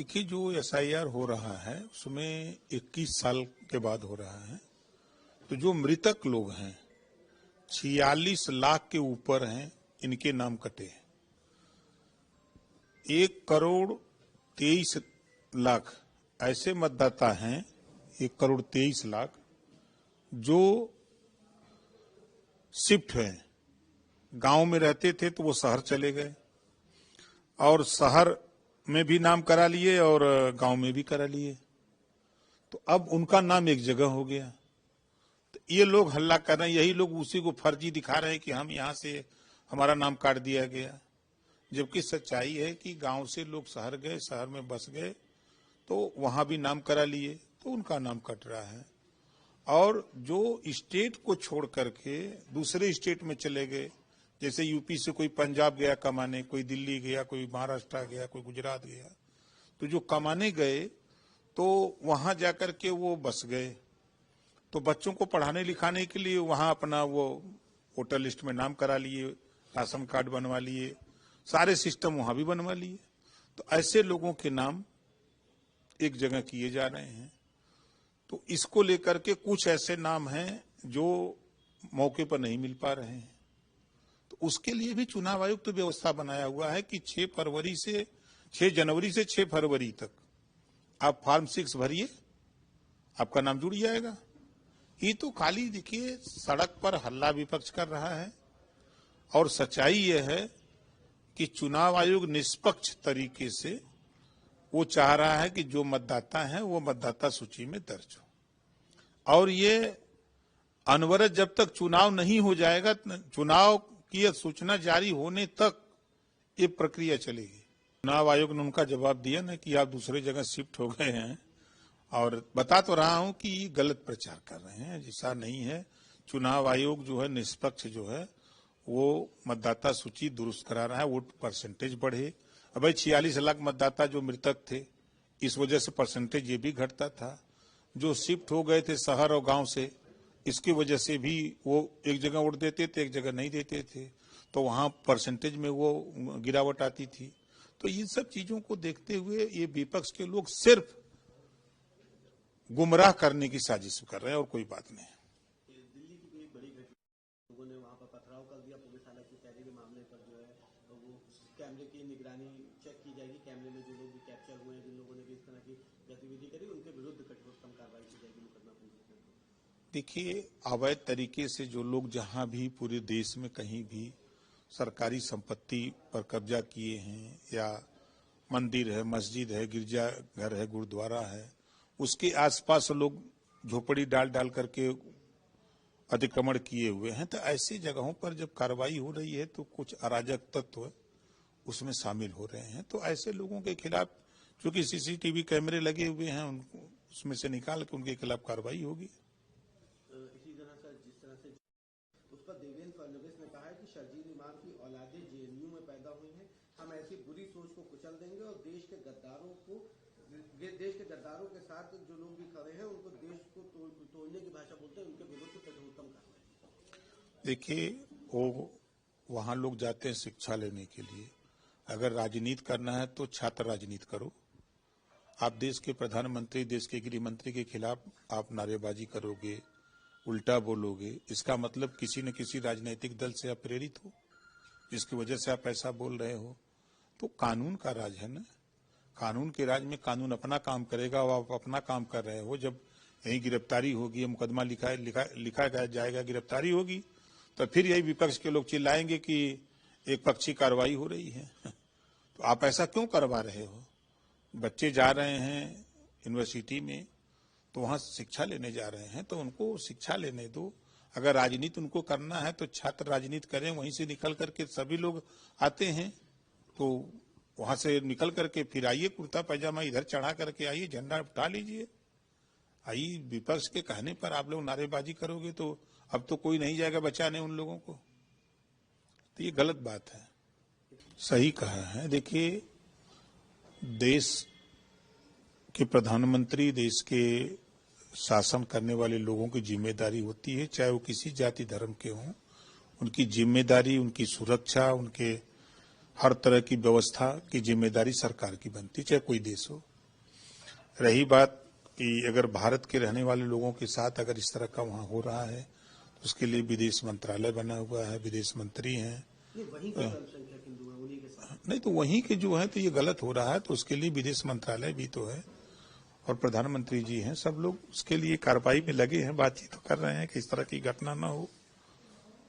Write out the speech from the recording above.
देखिए, जो एसआईआर हो रहा है उसमें 21 साल के बाद हो रहा है। तो जो मृतक लोग हैं 46 लाख के ऊपर हैं, इनके नाम कटे हैं। 1,23,00,000 ऐसे मतदाता हैं, 1,23,00,000 जो शिफ्ट हैं। गांव में रहते थे तो वो शहर चले गए और शहर में भी नाम करा लिए और गांव में भी करा लिए। तो अब उनका नाम एक जगह हो गया। तो ये लोग हल्ला कर रहे हैं, यही लोग उसी को फर्जी दिखा रहे हैं कि हम यहां से हमारा नाम काट दिया गया, जबकि सच्चाई है कि गांव से लोग शहर गए, शहर में बस गए तो वहां भी नाम करा लिए, तो उनका नाम कट रहा है। और जो स्टेट को छोड़ करके दूसरे स्टेट में चले गए, जैसे यूपी से कोई पंजाब गया कमाने, कोई दिल्ली गया, कोई महाराष्ट्र गया, कोई गुजरात गया, तो जो कमाने गए तो वहां जाकर के वो बस गए, तो बच्चों को पढ़ाने लिखाने के लिए वहां अपना वो वोटर लिस्ट में नाम करा लिए, राशन कार्ड बनवा लिए, सारे सिस्टम वहां भी बनवा लिए। तो ऐसे लोगों के नाम एक जगह किए जा रहे हैं। तो इसको लेकर के कुछ ऐसे नाम हैं जो मौके पर नहीं मिल पा रहे हैं। तो उसके लिए भी चुनाव आयोग तो व्यवस्था बनाया हुआ है कि 6 जनवरी से 6 फरवरी तक आप फॉर्म 6 भरिए, आपका नाम जुड़ जाएगा। ये तो खाली देखिए सड़क पर हल्ला विपक्ष कर रहा है, और सच्चाई यह है कि चुनाव आयोग निष्पक्ष तरीके से वो चाह रहा है कि जो मतदाता है वो मतदाता सूची में दर्ज हो। और ये अनवरत जब तक चुनाव नहीं हो जाएगा, चुनाव की सूचना जारी होने तक ये प्रक्रिया चलेगी। चुनाव आयोग ने उनका जवाब दिया ना कि आप दूसरे जगह शिफ्ट हो गए हैं, और बता तो रहा हूं कि गलत प्रचार कर रहे हैं, ऐसा नहीं है। चुनाव आयोग जो है निष्पक्ष जो है वो मतदाता सूची दुरुस्त करा रहा है, वोट परसेंटेज बढ़े। अब भाई 46 लाख मतदाता जो मृतक थे, इस वजह से परसेंटेज ये भी घटता था। जो शिफ्ट हो गए थे शहर और गांव से, इसकी वजह से भी वो एक जगह वोट देते थे, एक जगह नहीं देते थे, तो वहां परसेंटेज में वो गिरावट आती थी। तो इन सब चीजों को देखते हुए ये विपक्ष के लोग सिर्फ गुमराह करने की साजिश कर रहे हैं और कोई बात नहीं। दिल्ली की भी बड़ी घटना, लोगों ने वहां पर पथराव कर दिया, पुलिस हालांकि कह रही है मामले पर जो है वो कैमरे की निगरानी चेक की जाएगी, कैमरे में जो लोग भी कैप्चर हुए हैं, जिन लोगों ने भी इस तरह की गतिविधि करी, उनके विरुद्ध कठोरतम कार्रवाई की जाएगी, मुकदमा पंजीकृत। देखिए, अवैध तरीके से जो लोग जहां भी पूरे देश में कहीं भी सरकारी संपत्ति पर कब्जा किए हैं, या मंदिर है, मस्जिद है, गिरजाघर है, गुरुद्वारा है, उसके आसपास लोग झोपड़ी डाल डाल करके अतिक्रमण किए हुए हैं, तो ऐसी जगहों पर जब कार्रवाई हो रही है तो कुछ अराजक तत्व उसमें शामिल हो रहे हैं। तो ऐसे लोगों के खिलाफ, चूंकि सीसीटीवी कैमरे लगे हुए हैं, उनको उसमें से निकाल के उनके खिलाफ कार्रवाई होगी। इसी तरह से जिस तरह से उस पर देवेंद्र फडणवीस ने कहा है कि शर्जील इमाम की औलादें जेएनयू में पैदा हुई हैं, हम ऐसी बुरी सोच को कुचल देंगे और देश के गद्दारों के साथ जो लोग भी खड़े हैं उनको देश को तोड़ने की भाषा बोलते हैं, उनके विरुद्ध कठोरतम कार्रवाई। देखिए, वो वहां लोग जाते हैं शिक्षा लेने के लिए। अगर राजनीति करना है तो छात्र राजनीति करो। आप देश के प्रधानमंत्री, देश के गृह मंत्री के खिलाफ आप नारेबाजी करोगे, उल्टा बोलोगे, इसका मतलब किसी न किसी राजनीतिक दल से आप प्रेरित हो, जिसकी वजह से आप ऐसा बोल रहे हो। तो कानून का राज है ना, कानून के राज में कानून अपना काम करेगा और आप अपना काम कर रहे हो। जब यही गिरफ्तारी होगी, मुकदमा लिखा जाएगा, गिरफ्तारी होगी, तो फिर यही विपक्ष के लोग चिल्लाएंगे कि एक पक्षी कार्रवाई हो रही है। तो आप ऐसा क्यों करवा रहे हो? बच्चे जा रहे हैं यूनिवर्सिटी में, तो वहां शिक्षा लेने जा रहे हैं, तो उनको शिक्षा लेने दो। अगर राजनीति उनको करना है तो छात्र राजनीति करें, वहीं से निकल करके सभी लोग आते हैं, तो वहां से निकल करके फिर आइए, कुर्ता पैजामा इधर चढ़ा करके आइए, झंडा उठा लीजिए। आइए, विपक्ष के कहने पर आप लोग नारेबाजी करोगे तो अब तो कोई नहीं जाएगा बचाने उन लोगों को। तो ये गलत बात है। सही कहा है। देखिए, देश के प्रधानमंत्री, देश के शासन करने वाले लोगों की जिम्मेदारी होती है, चाहे वो किसी जाति धर्म के हों, उनकी जिम्मेदारी, उनकी सुरक्षा, उनके हर तरह की व्यवस्था की जिम्मेदारी सरकार की बनती है, चाहे कोई देश हो। रही बात कि अगर भारत के रहने वाले लोगों के साथ अगर इस तरह का वहां हो रहा है तो उसके लिए विदेश मंत्रालय बना हुआ है, विदेश मंत्री हैं। वहीं के अल्पसंख्यक हिंदू हैं, उन्हीं के साथ नहीं तो वहीं के जो है तो ये गलत हो रहा है, तो उसके लिए विदेश मंत्रालय भी तो है और प्रधानमंत्री जी हैं, सब लोग उसके लिए कार्रवाई में लगे हैं, बातचीत तो कर रहे हैं कि इस तरह की घटना ना हो।